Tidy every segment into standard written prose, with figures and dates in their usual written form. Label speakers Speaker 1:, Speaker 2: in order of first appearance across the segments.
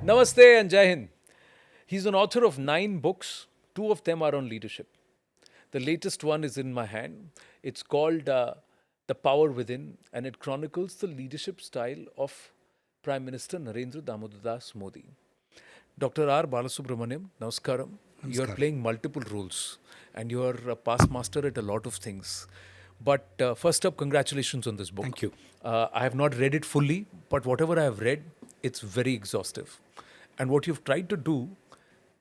Speaker 1: Namaste and Jai Hind. He's an author of 9 books. 2 of them are on leadership. The latest one is in my hand. It's called The Power Within, and it chronicles the leadership style of Prime Minister Narendra Damodar Das Modi. Dr. R. Balasubramanian, Namaskaram. You are playing multiple roles and you are a past master at a lot of things. But first up, congratulations on this book.
Speaker 2: Thank you.
Speaker 1: I have not read it fully, but whatever I have read, it's very exhaustive. And what you've tried to do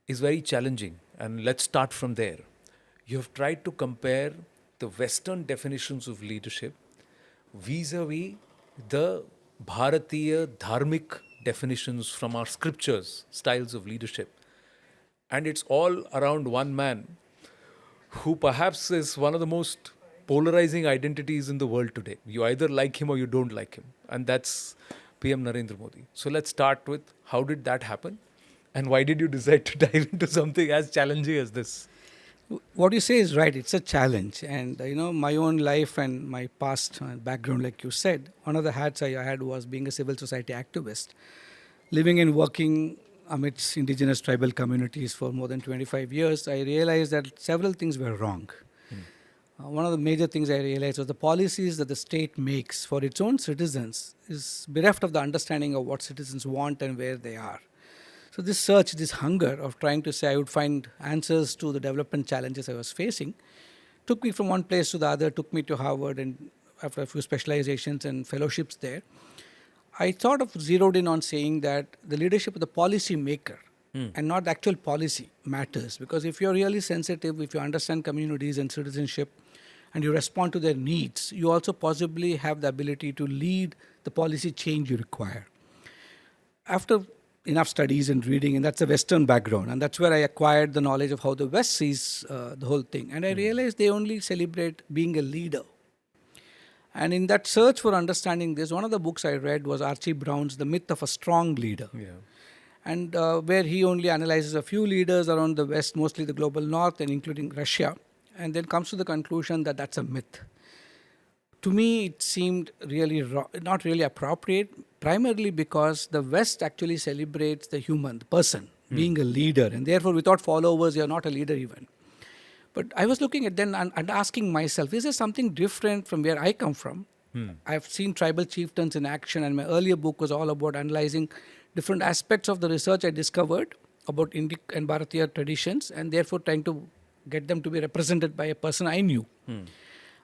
Speaker 1: is very challenging. And let's start from there. You have tried to compare the Western definitions of leadership vis-a-vis the Bharatiya dharmic definitions from our scriptures, styles of leadership. And it's all around one man who perhaps is one of the most polarizing identities in the world today. You either like him or you don't like him. And that's PM Narendra Modi. So let's start with how did that happen? And why did you decide to dive into something as challenging as this?
Speaker 2: What you say is right. It's a challenge. And, my own life and my past background, like you said, one of the hats I had was being a civil society activist. Living and working amidst indigenous tribal communities for more than 25 years, I realized that several things were wrong. One of the major things I realized was the policies that the state makes for its own citizens is bereft of the understanding of what citizens want and where they are. So this search, this hunger of trying to say I would find answers to the development challenges I was facing, took me from one place to the other, took me to Harvard, and after a few specializations and fellowships there, I sort of zeroed in on saying that the leadership of the policy maker and not the actual policy matters. Because if you're really sensitive, if you understand communities and citizenship, and you respond to their needs, you also possibly have the ability to lead the policy change you require. After enough studies and reading, and that's a Western background, and that's where I acquired the knowledge of how the West sees the whole thing. And I realized they only celebrate being a leader. And in that search for understanding this, one of the books I read was Archie Brown's The Myth of a Strong Leader.
Speaker 1: Yeah.
Speaker 2: And where he only analyzes a few leaders around the West, mostly the global North and including Russia, and then comes to the conclusion that that's a myth. To me, it seemed really not really appropriate, primarily because the West actually celebrates the human, the person, being a leader. And therefore, without followers, you're not a leader even. But I was looking at then and asking myself, is there something different from where I come from? I've seen tribal chieftains in action, and my earlier book was all about analyzing different aspects of the research I discovered about Indic and Bharatiya traditions, and therefore trying to get them to be represented by a person I knew.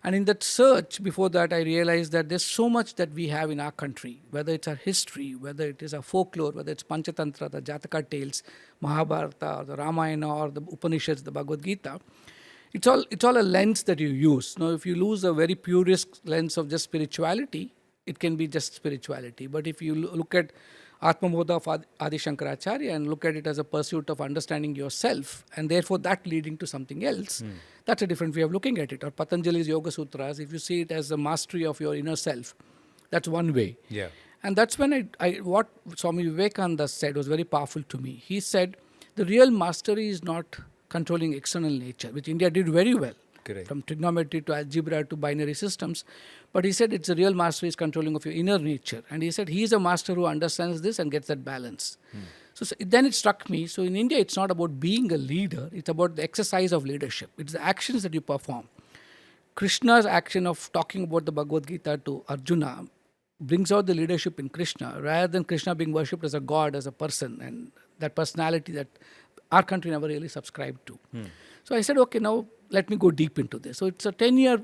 Speaker 2: And in that search, before that, I realized that there's so much that we have in our country, whether it's our history, whether it is our folklore, whether it's Panchatantra, the Jataka tales, Mahabharata, or the Ramayana, or the Upanishads, the Bhagavad Gita. It's all a lens that you use. Now, if you lose a very purist lens of just spirituality, it can be just spirituality. But if you look at Atmabodha of Adi Shankaracharya and look at it as a pursuit of understanding yourself, and therefore that leading to something else, that's a different way of looking at it. Or Patanjali's Yoga Sutras, if you see it as a mastery of your inner self, that's one way.
Speaker 1: Yeah.
Speaker 2: And that's when what Swami Vivekananda said was very powerful to me. He said, the real mastery is not controlling external nature, which India did very well.
Speaker 1: Correct.
Speaker 2: From trigonometry to algebra to binary systems. But he said it's a real mastery is controlling of your inner nature. And he said he is a master who understands this and gets that balance. So then it struck me. So in India, it's not about being a leader. It's about the exercise of leadership. It's the actions that you perform. Krishna's action of talking about the Bhagavad Gita to Arjuna brings out the leadership in Krishna rather than Krishna being worshipped as a god, as a person, and that personality that our country never really subscribed to. So I said, okay, now let me go deep into this. So it's a 10-year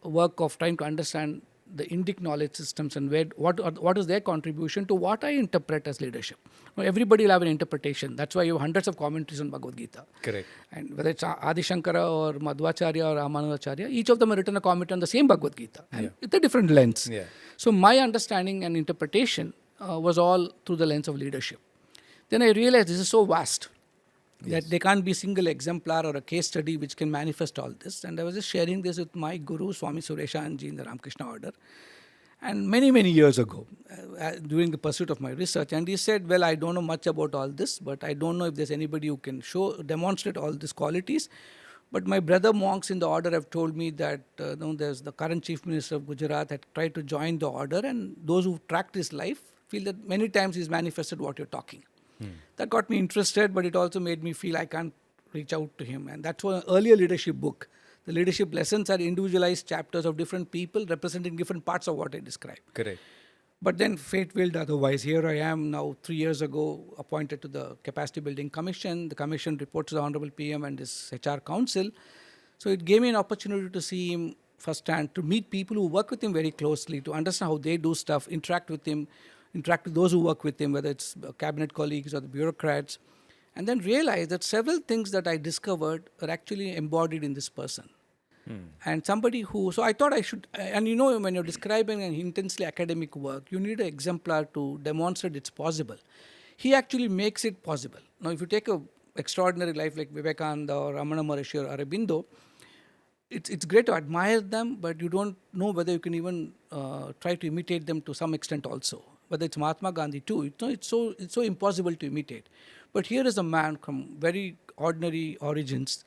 Speaker 2: work of trying to understand the Indic knowledge systems and what is their contribution to what I interpret as leadership. Now, everybody will have an interpretation. That's why you have hundreds of commentaries on Bhagavad Gita.
Speaker 1: Correct.
Speaker 2: And whether it's Adi Shankara or Madhvacharya or Ramanujacharya, each of them have written a comment on the same Bhagavad Gita. And with a different lens.
Speaker 1: Yeah.
Speaker 2: So my understanding and interpretation was all through the lens of leadership. Then I realized this is so vast. That there can't be a single exemplar or a case study which can manifest all this. And I was just sharing this with my guru, Swami Sureshanji in the Ramakrishna order. And many, many years ago, during the pursuit of my research, and he said, well, I don't know much about all this, but I don't know if there's anybody who can demonstrate all these qualities. But my brother monks in the order have told me that there's the current Chief Minister of Gujarat had tried to join the order, and those who tracked his life feel that many times he's manifested what you're talking. That got me interested, but it also made me feel I can't reach out to him. And that's one earlier leadership book. The leadership lessons are individualized chapters of different people representing different parts of what I described.
Speaker 1: Correct.
Speaker 2: But then fate willed otherwise. Here I am now, 3 years ago, appointed to the Capacity Building Commission. The commission reports to the Honorable PM and his HR Council. So it gave me an opportunity to see him firsthand, to meet people who work with him very closely, to understand how they do stuff, interact with him, interact with those who work with him, whether it's cabinet colleagues or the bureaucrats, and then realize that several things that I discovered are actually embodied in this person. And somebody who, so I thought I should, and you know, when you're describing an intensely academic work, you need an exemplar to demonstrate it's possible. He actually makes it possible. Now, if you take a extraordinary life like Vivekananda or Ramana Maharishi or Aurobindo, it's great to admire them, but you don't know whether you can even try to imitate them to some extent also. Whether it's Mahatma Gandhi too, it's so impossible to imitate. But here is a man from very ordinary origins,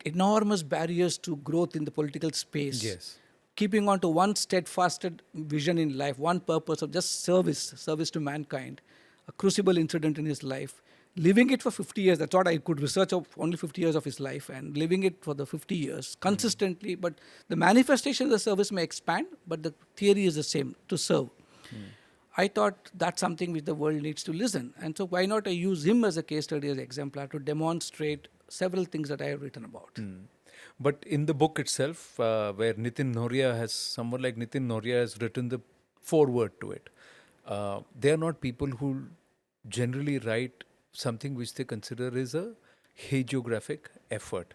Speaker 2: enormous barriers to growth in the political space.
Speaker 1: Yes.
Speaker 2: Keeping on to one steadfast vision in life, one purpose of just service to mankind, a crucible incident in his life, living it for 50 years. That's what I could research of only 50 years of his life, and living it for the 50 years consistently. But the manifestation of the service may expand, but the theory is the same, to serve. I thought that's something which the world needs to listen. And so why not I use him as a case study, as an exemplar, to demonstrate several things that I have written about.
Speaker 1: But in the book itself, where someone like Nitin Noria has written the foreword to it, they are not people who generally write something which they consider is a hagiographic effort.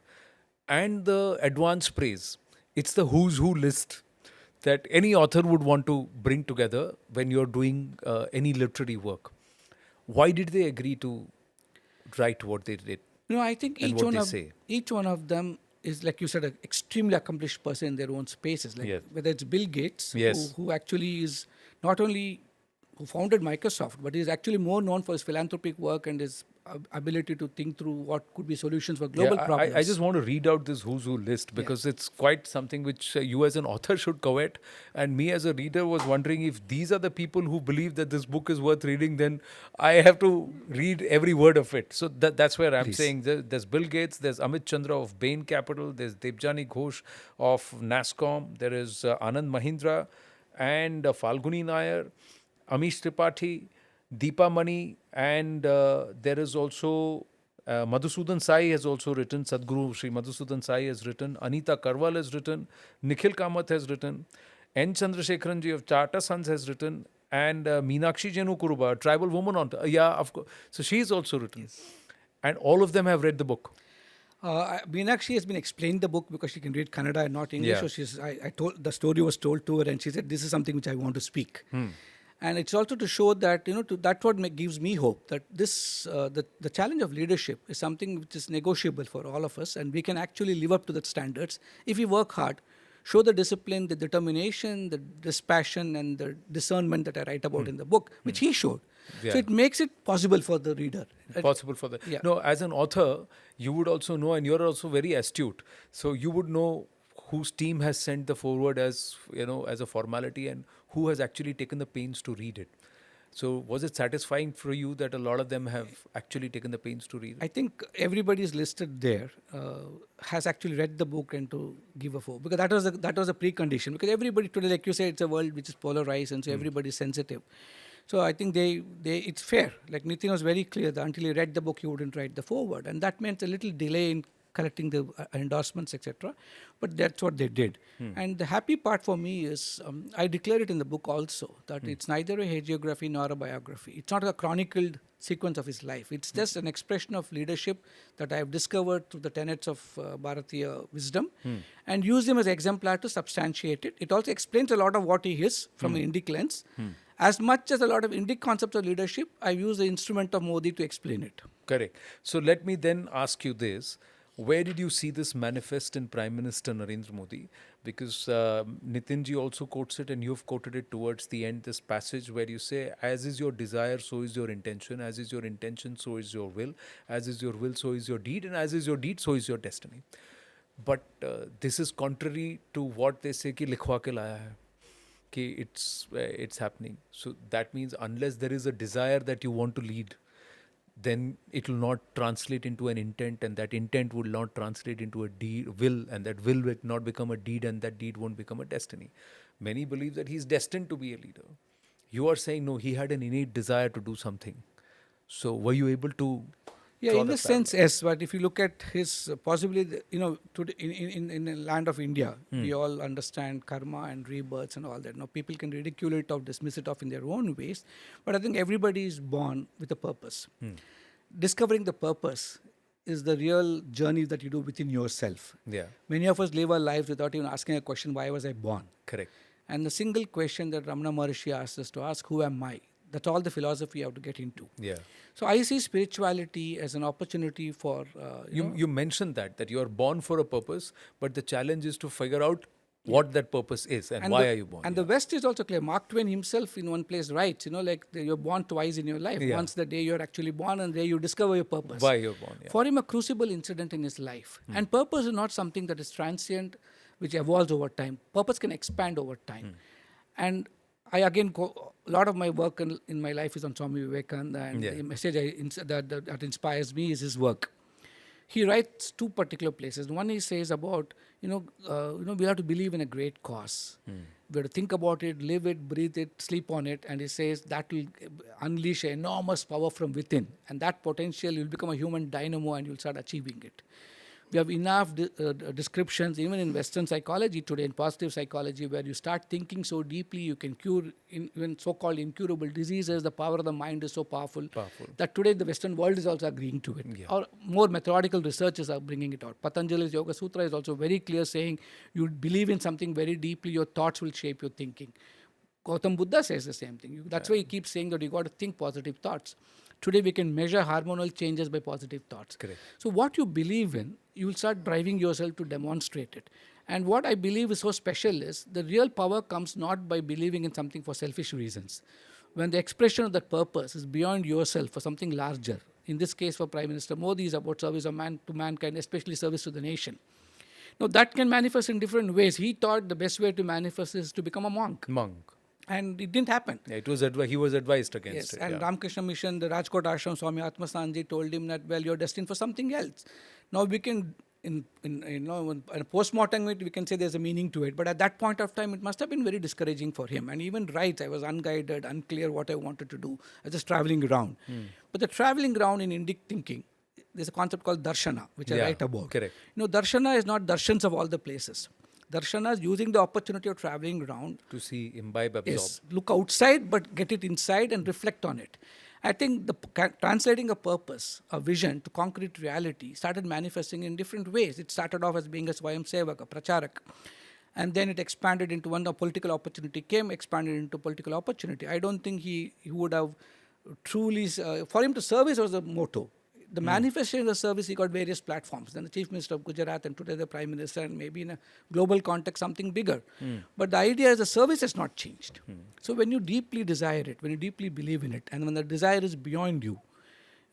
Speaker 1: And the advanced praise, it's the who's who list that any author would want to bring together when you're doing any literary work. Why did they agree to write what they did?
Speaker 2: You know, I think
Speaker 1: And what they say.
Speaker 2: each one of them is, like you said, an extremely accomplished person in their own spaces. Like
Speaker 1: Yes.
Speaker 2: whether it's Bill Gates,
Speaker 1: Yes.
Speaker 2: who actually is not only who founded Microsoft, but is actually more known for his philanthropic work and his ability to think through what could be solutions for global problems.
Speaker 1: I just want to read out this who's who list because it's quite something which you as an author should covet. And me as a reader was wondering if these are the people who believe that this book is worth reading, then I have to read every word of it. So that's where I'm
Speaker 2: Please.
Speaker 1: saying there's Bill Gates, there's Amit Chandra of Bain Capital, there's Debjani Ghosh of NASCOM, there is Anand Mahindra and Falguni Nair, Amish Tripathi, Deepa Mani, and there is also Madhusudan Sai has also written, Sadhguru Sri Madhusudan Sai has written, Anita Karwal has written, Nikhil Kamath has written, N. Chandrasekharanji of Tata Sons has written, and Meenakshi Jenu Kuruba, a tribal woman on, of course. So she's also written.
Speaker 2: Yes.
Speaker 1: And all of them have read the book.
Speaker 2: Meenakshi has been explained the book because she can read Kannada and not English.
Speaker 1: Yeah.
Speaker 2: So I told the story was told to her, and she said, "This is something which I want to speak." And it's also to show that that's what gives me hope that this the challenge of leadership is something which is negotiable for all of us, and we can actually live up to that standards if we work hard, show the discipline, the determination, the dispassion, and the discernment that I write about in the book, which he showed.
Speaker 1: Yeah.
Speaker 2: So it makes it possible for the reader.
Speaker 1: Possible for the
Speaker 2: Yeah.
Speaker 1: No, as an author you would also know, and you're also very astute, so you would know whose team has sent the forward as as a formality and who has actually taken the pains to read it. So was it satisfying for you that a lot of them have actually taken the pains to read it?
Speaker 2: I think everybody is listed there has actually read the book and to give a vote, because that was a precondition, because everybody today, like you say, it's a world which is polarized, and so everybody is sensitive. So I think they it's fair. Like Nitin was very clear that until he read the book, he wouldn't write the forward, and that meant a little delay in collecting the endorsements, etc. But that's what they did. And the happy part for me is I declare it in the book also that it's neither a hagiography nor a biography. It's not a chronicled sequence of his life. It's just an expression of leadership that I have discovered through the tenets of Bharatiya wisdom and use him as exemplar to substantiate it. It also explains a lot of what he is from an Indic lens. As much as a lot of Indic concepts of leadership, I use the instrument of Modi to explain it.
Speaker 1: Correct. So let me then ask you this. Where did you see this manifest in Prime Minister Narendra Modi? Because Nitinji also quotes it, and you've quoted it towards the end, this passage where you say, as is your desire, so is your intention. As is your intention, so is your will. As is your will, so is your deed. And as is your deed, so is your destiny. But this is contrary to what they say कि लिखवा के लाया है. it's happening. So that means unless there is a desire that you want to lead, then it will not translate into an intent, and that intent will not translate into a will, and that will not become a deed, and that deed won't become a destiny. Many believe that he's destined to be a leader. You are saying no, he had an innate desire to do something. So were you able to
Speaker 2: Yeah,
Speaker 1: draw
Speaker 2: in a
Speaker 1: that
Speaker 2: sense,
Speaker 1: parallel?
Speaker 2: yes. But if you look at his possibly, today in the land of India, we all understand karma and rebirths and all that. Now, people can ridicule it or dismiss it off in their own ways, but I think everybody is born with a purpose. Discovering the purpose is the real journey that you do within yourself.
Speaker 1: Yeah,
Speaker 2: Many of us live our lives without even asking a question, why was I born?
Speaker 1: correct.
Speaker 2: And the single question that Ramana Maharshi asked us to ask, who am I? That's all the philosophy you have to get into.
Speaker 1: Yeah.
Speaker 2: So I see spirituality as an opportunity for,
Speaker 1: You mentioned that you are born for a purpose, but the challenge is to figure out what that purpose is and why are you born.
Speaker 2: And the West is also clear. Mark Twain himself in one place writes, you're born twice in your life.
Speaker 1: Yeah.
Speaker 2: Once the day you're actually born and the day you discover your purpose.
Speaker 1: Why you're born. Yeah.
Speaker 2: For him, a crucible incident in his life. And purpose is not something that is transient, which evolves over time. Purpose can expand over time. And I again, a lot of my work in my life is on Swami Vivekananda, and the message that inspires me is his work. He writes two particular places. One he says about, we have to believe in a great cause. We have to think about it, live it, breathe it, sleep on it. And he says that will unleash enormous power from within. And that potential, you'll become a human dynamo and you'll start achieving it. We have enough descriptions, even in Western psychology today, in positive psychology, where you start thinking so deeply, you can cure even so-called incurable diseases. The power of the mind is so powerful. That today the Western world is also agreeing to it.
Speaker 1: Yeah.
Speaker 2: Or more methodical researchers are bringing it out. Patanjali's Yoga Sutra is also very clear, saying you believe in something very deeply, your thoughts will shape your thinking. Gautam Buddha says the same thing. That's why he keeps saying that you got to think positive thoughts. Today we can measure hormonal changes by positive thoughts.
Speaker 1: Correct.
Speaker 2: So what you believe in, you will start driving yourself to demonstrate it. And what I believe is so special is the real power comes not by believing in something for selfish reasons. When the expression of that purpose is beyond yourself for something larger, in this case for Prime Minister Modi is about service of man to mankind, especially service to the nation. Now that can manifest in different ways. He thought the best way to manifest is to become a monk. And it didn't happen.
Speaker 1: Yeah, he was advised against
Speaker 2: Yes,
Speaker 1: it.
Speaker 2: and Ramakrishna Mission, the Rajkot Ashram, Swami Atmasanji told him that, well, you're destined for something else. Now we can, in a post-mortem, we can say there's a meaning to it. But at that point of time, it must have been very discouraging for him. And even writes, I was unguided, unclear what I wanted to do. I was just traveling around. But the traveling around in Indic thinking, there's a concept called darshana, which I write about.
Speaker 1: Correct.
Speaker 2: Darshana is not darshans of all the places. Darshana is using the opportunity of traveling around
Speaker 1: to see, imbibe, absorb.
Speaker 2: Yes, look outside, but get it inside and reflect on it. I think translating a purpose, a vision to concrete reality started manifesting in different ways. It started off as being a Swayam Sevak, a Pracharak. And then it expanded into when the political opportunity came, expanded into political opportunity. I don't think he would have truly, for him to service was the motto. The manifestation of the service, he got various platforms. Then the Chief Minister of Gujarat and today the Prime Minister, and maybe in a global context something bigger. But the idea is the service has not changed. So when you deeply desire it, when you deeply believe in it, and when the desire is beyond you,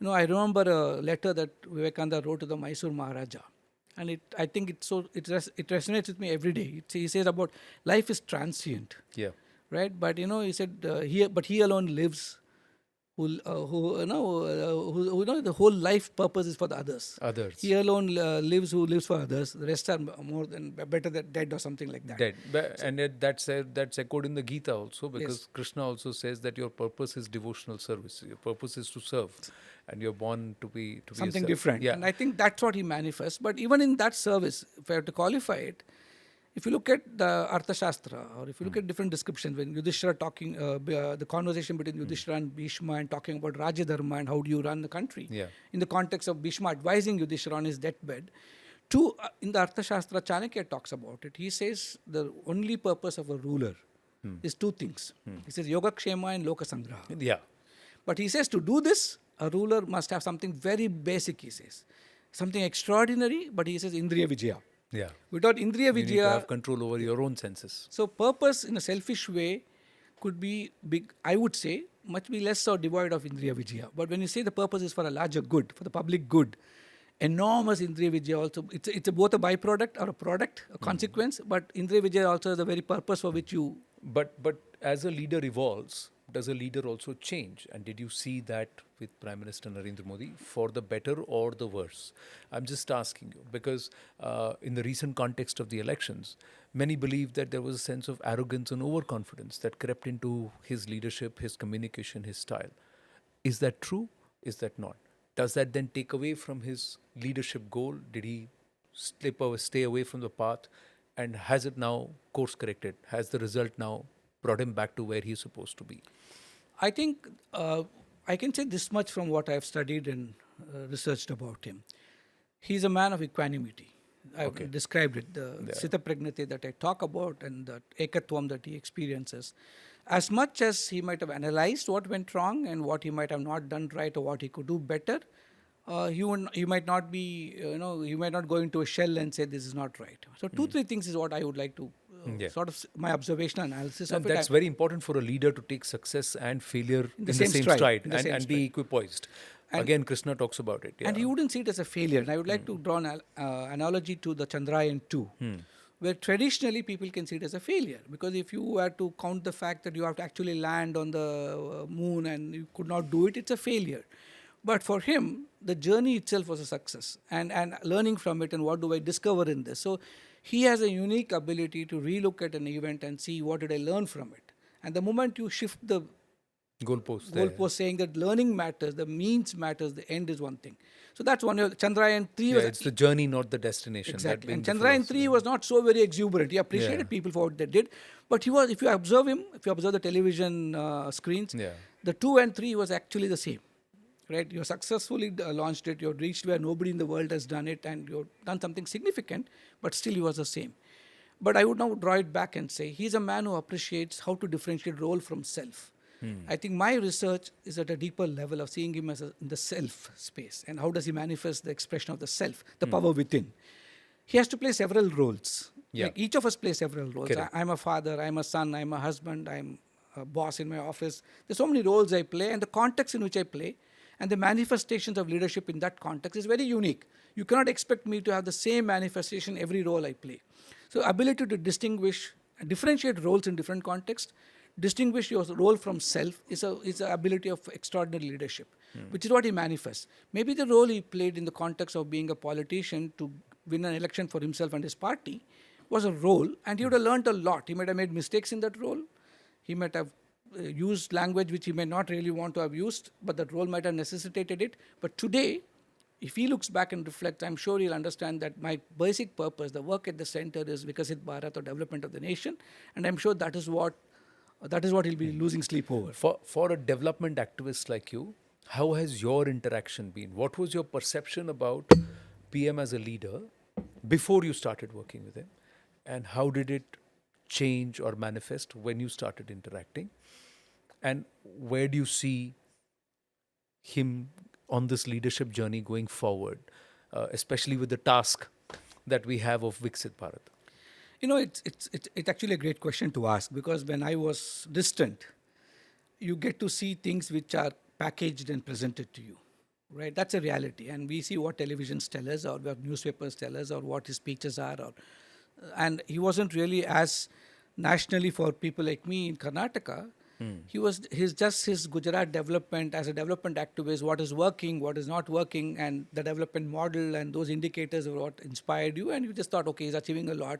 Speaker 2: I remember a letter that Vivekananda wrote to the Mysore Maharaja. And I think it resonates with me every day. He says about life is transient.
Speaker 1: Yeah.
Speaker 2: Right? But he said, but he alone lives. The whole life purpose is for the others. He alone lives who lives for others. The rest are better than dead or something like that.
Speaker 1: Dead. And that's echoed in the Gita also, because Krishna also says that your purpose is devotional service. Your purpose is to serve, and you're born to be
Speaker 2: something different.
Speaker 1: Yeah.
Speaker 2: And I think that's what he manifests. But even in that service, if I have to qualify it, if you look at the Arthashastra, or if you look at different descriptions, when Yudhishthira talking, the conversation between Yudhishthira and Bhishma and talking about Raja Dharma and how do you run the country, in the context of Bhishma advising Yudhishthira on his deathbed, in the Arthashastra, Chanakya talks about it. He says the only purpose of a ruler is two things. He says Yoga Kshema and Loka Sangraha.
Speaker 1: Yeah.
Speaker 2: But he says to do this, a ruler must have something very basic, he says. Something extraordinary, but he says Indriya Vijaya.
Speaker 1: Yeah.
Speaker 2: Without Indriya Vijaya,
Speaker 1: you need to have control over your own senses.
Speaker 2: So purpose in a selfish way could be big, I would say, much be less or devoid of Indriya Vijaya. But when you say the purpose is for a larger good, for the public good, enormous Indriya Vijaya also. It's both a byproduct or a product, a consequence, but Indriya Vijaya also is the very purpose for which you...
Speaker 1: But as a leader evolves, does a leader also change? And did you see that with Prime Minister Narendra Modi for the better or the worse? I'm just asking you because in the recent context of the elections, many believe that there was a sense of arrogance and overconfidence that crept into his leadership, his communication, his style. Is that true? Is that not? Does that then take away from his leadership goal? Did he stay away from the path? And has it now course corrected? Has the result now brought him back to where he's supposed to be?
Speaker 2: I think I can say this much from what I've studied and researched about him. He's a man of equanimity. I've
Speaker 1: Okay.
Speaker 2: described it, the
Speaker 1: Yeah.
Speaker 2: Sita Pragnati that I talk about and the Ekatvam that he experiences. As much as he might have analyzed what went wrong and what he might have not done right or what he could do better, he might not be, he might not go into a shell and say this is not right. So three things is what I would like to
Speaker 1: Yeah.
Speaker 2: sort of my observational analysis
Speaker 1: And
Speaker 2: of it.
Speaker 1: that's very important for a leader to take success and failure in the
Speaker 2: same
Speaker 1: same
Speaker 2: stride,
Speaker 1: stride,
Speaker 2: in the same
Speaker 1: and be equipoised.
Speaker 2: And-
Speaker 1: Again, Krishna talks about it. Yeah.
Speaker 2: And he wouldn't see it as a failure. And I would like to draw an analogy to the Chandrayaan 2, where traditionally people can see it as a failure. Because if you were to count the fact that you have to actually land on the moon and you could not do it, it's a failure. But for him, the journey itself was a success. And learning from it and what do I discover in this. So he has a unique ability to relook at an event and see what did I learn from it. And the moment you shift the
Speaker 1: Goalpost there.
Speaker 2: goalpost saying that learning matters, the means matters, the end is one thing. So that's one. Chandrayaan 3
Speaker 1: Yeah,
Speaker 2: was
Speaker 1: it's the journey, not the destination. That
Speaker 2: exactly.
Speaker 1: being
Speaker 2: And
Speaker 1: the
Speaker 2: Chandrayaan 3
Speaker 1: philosophy.
Speaker 2: was not so very exuberant. He appreciated
Speaker 1: Yeah.
Speaker 2: people for what they did, but he was. If you observe him, if you observe the television screens,
Speaker 1: Yeah.
Speaker 2: the 2 and 3 was actually the same. Right? You successfully launched it. You reached where nobody in the world has done it, and you've done something significant. But still, he was the same. But I would now draw it back and say he's a man who appreciates how to differentiate role from self. I think my research is at a deeper level of seeing him as in the self space and how does he manifest the expression of the self, the power within. He has to play several roles.
Speaker 1: Yeah.
Speaker 2: Like each of us play several roles.
Speaker 1: Correct.
Speaker 2: I'm a father, I'm a son, I'm a husband, I'm a boss in my office. There's so many roles I play, and the context in which I play and the manifestations of leadership in that context is very unique. You cannot expect me to have the same manifestation every role I play. So ability to distinguish and differentiate roles in different contexts, distinguish your role from self is an ability of extraordinary leadership, which is what he manifests. Maybe the role he played in the context of being a politician to win an election for himself and his party was a role, and he would have learned a lot. He might have made mistakes in that role. He might have used language which he may not really want to have used, but that role might have necessitated it. But today, if he looks back and reflects, I'm sure he'll understand that my basic purpose, the work at the center, is Vikasit Bharat, or development of the nation, and I'm sure that is what he'll be losing sleep over.
Speaker 1: For a development activist like you, how has your interaction been? What was your perception about PM as a leader before you started working with him? And how did it change or manifest when you started interacting? And where do you see him on this leadership journey going forward, especially with the task that we have of Viksit Bharat?
Speaker 2: It's actually a great question to ask, because when I was distant, you get to see things which are packaged and presented to you, right? That's a reality, and we see what televisions tell us, or what newspapers tell us, or what his speeches are, and he wasn't really as nationally for people like me in Karnataka. He's just his Gujarat development as a development activist, what is working, what is not working, and the development model and those indicators are what inspired you, and you just thought, okay, he's achieving a lot.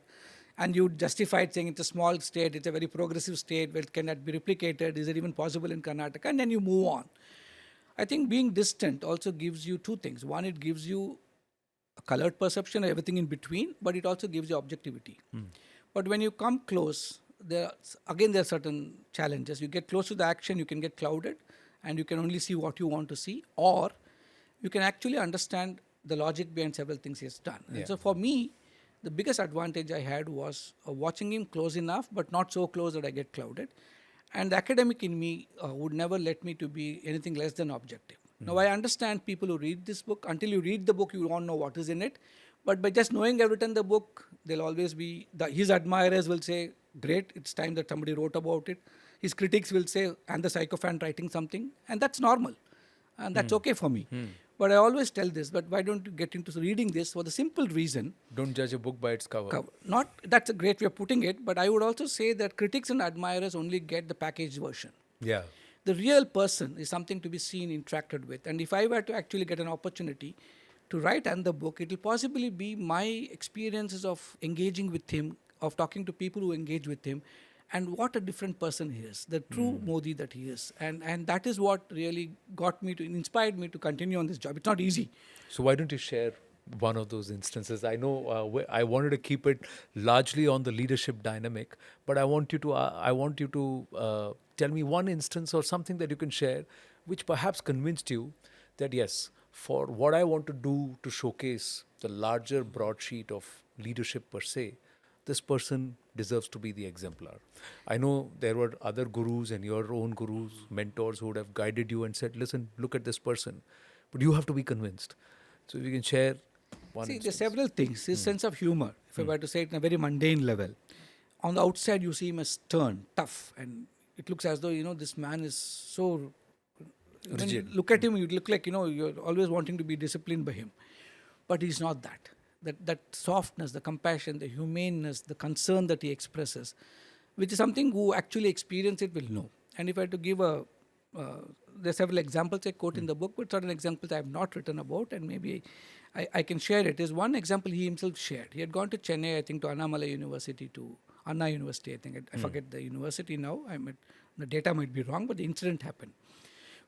Speaker 2: And you justified saying it's a small state, it's a very progressive state, well, can that be replicated? Is it even possible in Karnataka? And then you move on. I think being distant also gives you two things. One, it gives you a colored perception of everything in between, but it also gives you objectivity. But when you come close, there are certain challenges. You get close to the action, you can get clouded, and you can only see what you want to see, or you can actually understand the logic behind several things he has done.
Speaker 1: Yeah.
Speaker 2: And so for me, the biggest advantage I had was watching him close enough, but not so close that I get clouded. And the academic in me would never let me to be anything less than objective. Now, I understand people who read this book. Until you read the book, you won't know what is in it. But by just knowing I've written the book, there'll always be, his admirers will say, great, it's time that somebody wrote about it. His critics will say, and the sycophant writing something. And that's normal. And that's okay for me. But I always tell this, but why don't you get into reading this for the simple reason,
Speaker 1: Don't judge a book by its cover.
Speaker 2: not that's a great way of putting it, but I would also say that critics and admirers only get the packaged version.
Speaker 1: Yeah.
Speaker 2: The real person is something to be seen, interacted with. And if I were to actually get an opportunity to write another book, it will possibly be my experiences of engaging with him, of talking to people who engage with him, and what a different person he is, the true Modi that he is. And that is what really inspired me to continue on this job. It's not easy.
Speaker 1: So why don't you share one of those instances? I know I wanted to keep it largely on the leadership dynamic, but I want you to tell me one instance or something that you can share, which perhaps convinced you that yes, for what I want to do to showcase the larger broadsheet of leadership per se, this person deserves to be the exemplar. I know there were other gurus and your own gurus, mentors who would have guided you and said, listen, look at this person. But you have to be convinced. So if you can share one
Speaker 2: See,
Speaker 1: instance.
Speaker 2: there's several things. His sense of humor, if I were to say it in a very mundane level. On the outside, you see him as stern, tough, and it looks as though, this man is so... When you
Speaker 1: Rigid.
Speaker 2: look at him, you look like, you're always wanting to be disciplined by him. But he's not that. That softness, the compassion, the humaneness, the concern that he expresses, which is something who actually experience it will know. And if I had to give there's several examples I quote in the book, but certain examples I have not written about, and maybe I can share it. Is one example he himself shared. He had gone to Chennai, I think, to Anna University, I think. I forget the university now. The data might be wrong, but the incident happened,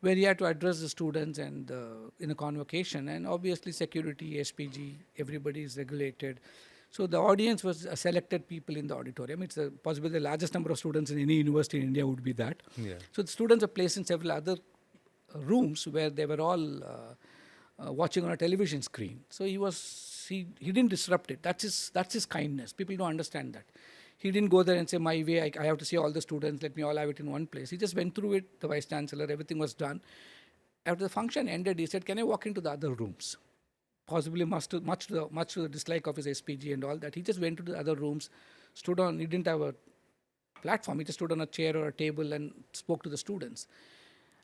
Speaker 2: where he had to address the students and in a convocation, and obviously security, SPG, everybody is regulated. So the audience was selected people in the auditorium. It's possibly the largest number of students in any university in India would be that.
Speaker 1: Yeah.
Speaker 2: So the students are placed in several other rooms where they were all watching on a television screen. So he didn't disrupt it. That's his kindness. People don't understand that. He didn't go there and say, my way, I have to see all the students, let me all have it in one place. He just went through it, the vice chancellor, everything was done. After the function ended, he said, can I walk into the other rooms? Possibly much to the dislike of his SPG and all that. He just went to the other rooms, he didn't have a platform, he just stood on a chair or a table and spoke to the students.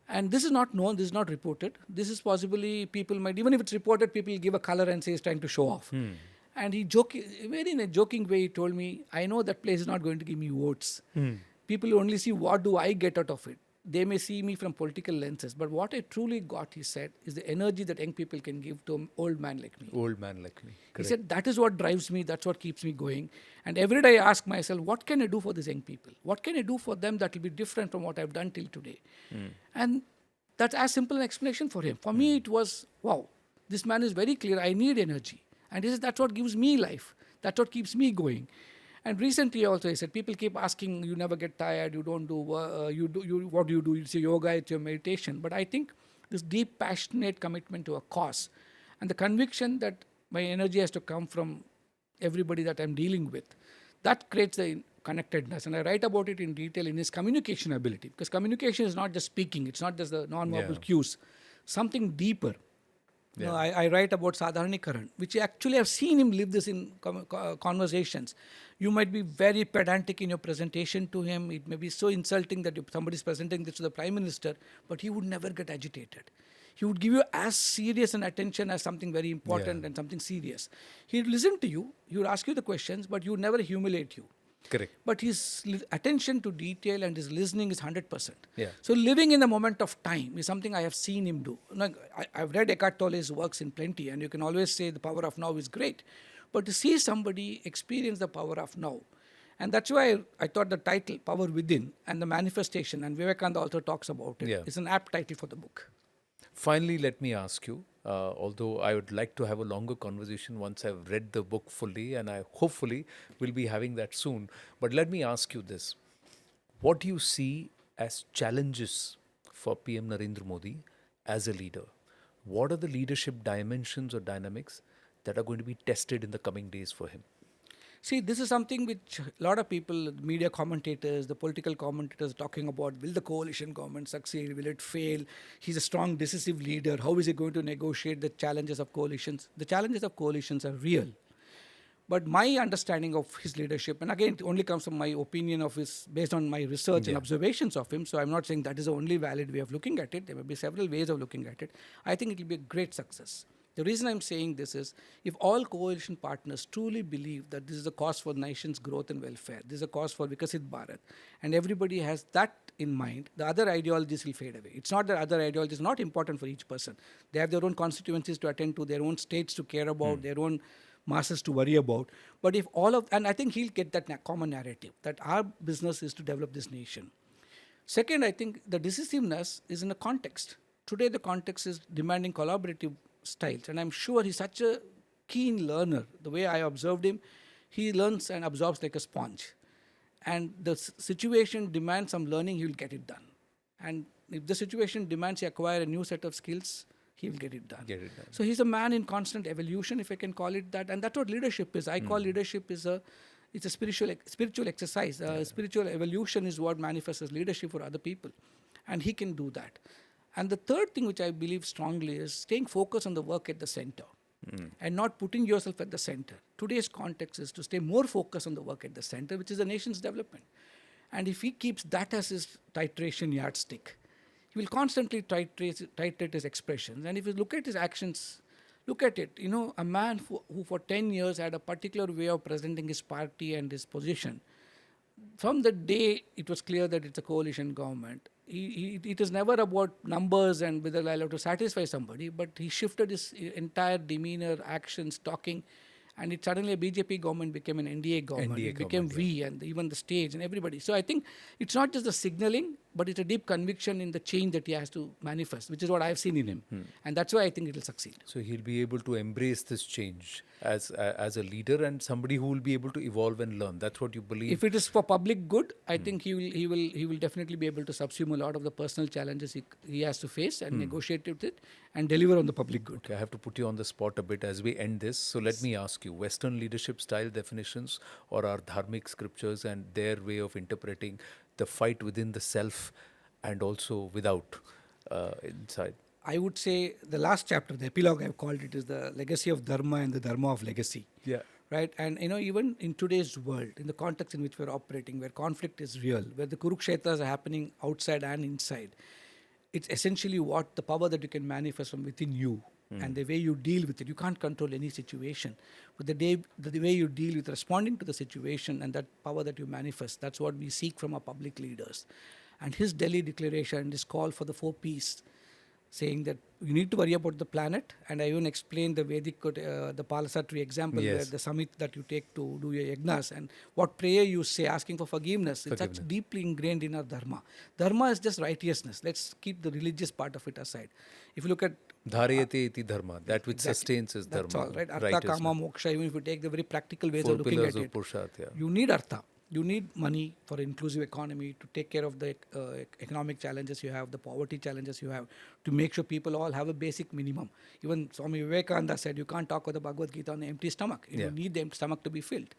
Speaker 2: And this is not known, this is not reported. This is possibly, people might, even if it's reported, people give a color and say he's trying to show off. And he very in a joking way, he told me, I know that place is not going to give me votes. People only see what do I get out of it. They may see me from political lenses, but what I truly got, he said, is the energy that young people can give to an old man like me.
Speaker 1: Old man like me.
Speaker 2: He
Speaker 1: Correct.
Speaker 2: said, that is what drives me, that's what keeps me going. And every day I ask myself, what can I do for these young people? What can I do for them that will be different from what I've done till today? And that's as simple an explanation for him. For me, it was, wow, this man is very clear, I need energy. And he says, that's what gives me life. That's what keeps me going. And recently also he said, people keep asking, you never get tired, you don't do, what do you do? It's your yoga, it's your meditation. But I think this deep, passionate commitment to a cause and the conviction that my energy has to come from everybody that I'm dealing with, that creates the connectedness. And I write about it in detail in his communication ability. Because communication is not just speaking, it's not just the non-verbal cues, something deeper.
Speaker 1: Yeah.
Speaker 2: I write about Sadharanikaran, which actually I've seen him live this in conversations. You might be very pedantic in your presentation to him. It may be so insulting that somebody is presenting this to the Prime Minister, but he would never get agitated. He would give you as serious an attention as something very important and something serious. He would listen to you, he would ask you the questions, but he would never humiliate you.
Speaker 1: Correct.
Speaker 2: But his attention to detail and his listening is 100%.
Speaker 1: Yeah.
Speaker 2: So living in the moment of time is something I have seen him do. Like, I've read Eckhart Tolle's works in plenty, and you can always say the power of now is great. But to see somebody experience the power of now, and that's why I thought the title, Power Within, and the manifestation, and Vivekananda also talks about it, is an apt title for the book.
Speaker 1: Finally, let me ask you, although I would like to have a longer conversation once I've read the book fully, and I hopefully will be having that soon. But let me ask you this. What do you see as challenges for PM Narendra Modi as a leader? What are the leadership dimensions or dynamics that are going to be tested in the coming days for him?
Speaker 2: See, this is something which a lot of people, media commentators, the political commentators are talking about. Will the coalition government succeed? Will it fail? He's a strong, decisive leader. How is he going to negotiate the challenges of coalitions? The challenges of coalitions are real. But my understanding of his leadership, and again, it only comes from my opinion of his, based on my research and observations of him. So I'm not saying that is the only valid way of looking at it. There may be several ways of looking at it. I think it will be a great success. The reason I'm saying this is, if all coalition partners truly believe that this is a cause for nation's growth and welfare, this is a cause for Vikasit Bharat, and everybody has that in mind, the other ideologies will fade away. It's not that other ideologies are not important for each person. They have their own constituencies to attend to, their own states to care about, their own masses to worry about. But if all of, and I think he'll get that common narrative, that our business is to develop this nation. Second, I think the decisiveness is in a context. Today, the context is demanding collaborative styles, and I'm sure he's such a keen learner. The way I observed him, he learns and absorbs like a sponge. And the situation demands some learning, he will get it done. And if the situation demands he acquire a new set of skills, he will get it done. So he's a man in constant evolution, if I can call it that. And that's what leadership is. I call leadership is it's a spiritual exercise. Spiritual evolution is what manifests as leadership for other people. And he can do that. And the third thing which I believe strongly is staying focused on the work at the center and not putting yourself at the center. Today's context is to stay more focused on the work at the center, which is the nation's development. And if he keeps that as his titration yardstick, he will constantly titrate his expressions. And if you look at his actions, look at it. You know, a man who for 10 years had a particular way of presenting his party and his position, from the day it was clear that it's a coalition government, it is never about numbers and whether I'll have to satisfy somebody, but he shifted his entire demeanor, actions, talking, and it suddenly a BJP government became an NDA government. It became we and even the stage and everybody. So I think it's not just the signaling, but it's a deep conviction in the change that he has to manifest, which is what I've seen in him. And that's why I think it will succeed.
Speaker 1: So he'll be able to embrace this change as a leader and somebody who will be able to evolve and learn. That's what you believe?
Speaker 2: If it is for public good, I think he will definitely be able to subsume a lot of the personal challenges he has to face and negotiate with it and deliver on the public good.
Speaker 1: Okay, I have to put you on the spot a bit as we end this. So let me ask you, Western leadership style definitions or our dharmic scriptures and their way of interpreting the fight within the self and also without inside?
Speaker 2: I would say the last chapter, the epilogue I've called it, is the legacy of dharma and the dharma of legacy.
Speaker 1: Yeah.
Speaker 2: Right? And even in today's world, in the context in which we're operating, where conflict is real, where the Kurukshetras are happening outside and inside, it's essentially what the power that you can manifest from within you and the way you deal with it. You can't control any situation, but the way you deal with responding to the situation and that power that you manifest, that's what we seek from our public leaders. And his Delhi declaration, his call for the 4 Ps, saying that you need to worry about the planet. And I even explained the Vedic, the Palasa tree example, where the summit that you take to do your yagnas and what prayer you say, asking for forgiveness. It's such deeply ingrained in our dharma. Dharma is just righteousness. Let's keep the religious part of it aside. If you look at
Speaker 1: Dharayate iti dharma, that which sustains is dharma.
Speaker 2: That's all, right? Artha, kama, moksha, even if you take the very practical ways
Speaker 1: 4
Speaker 2: of looking
Speaker 1: pillars
Speaker 2: at
Speaker 1: of
Speaker 2: it,
Speaker 1: Purushartha.
Speaker 2: you need artha. You need money for inclusive economy to take care of the economic challenges you have, the poverty challenges you have, to make sure people all have a basic minimum. Even Swami Vivekananda said you can't talk about the Bhagavad Gita on an empty stomach. You need the empty stomach to be filled.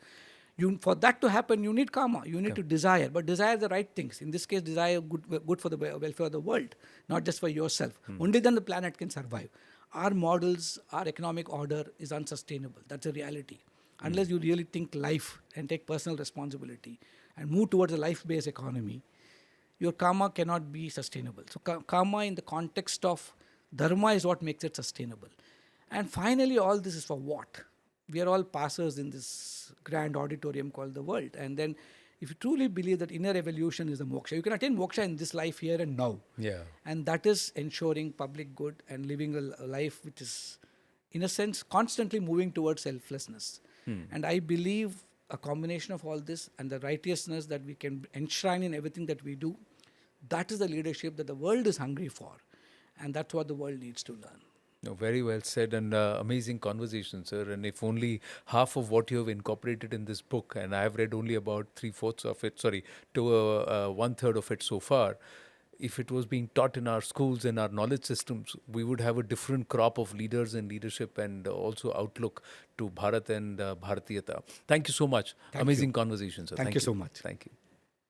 Speaker 2: For that to happen, you need karma. You need to desire, but desire the right things. In this case, desire good for the welfare of the world, not just for yourself. Only then the planet can survive. Our models, our economic order is unsustainable. That's a reality. Unless you really think life and take personal responsibility and move towards a life-based economy, your karma cannot be sustainable. So karma in the context of dharma is what makes it sustainable. And finally, all this is for what? We are all passers in this grand auditorium called the world. And then if you truly believe that inner evolution is the moksha, you can attain moksha in this life here and now.
Speaker 1: Yeah.
Speaker 2: And that is ensuring public good and living a life which is, in a sense, constantly moving towards selflessness. And I believe a combination of all this and the righteousness that we can enshrine in everything that we do, that is the leadership that the world is hungry for. And that's what the world needs to learn.
Speaker 1: No, very well said and amazing conversation, sir. And if only half of what you have incorporated in this book, and I have read only about 3/4 of it, to 1/3 of it so far, if it was being taught in our schools and our knowledge systems, we would have a different crop of leaders and leadership and also outlook to Bharat and Bharatiyata. Thank you so much. Amazing conversation, sir.
Speaker 2: Thank you so much.
Speaker 1: Thank you.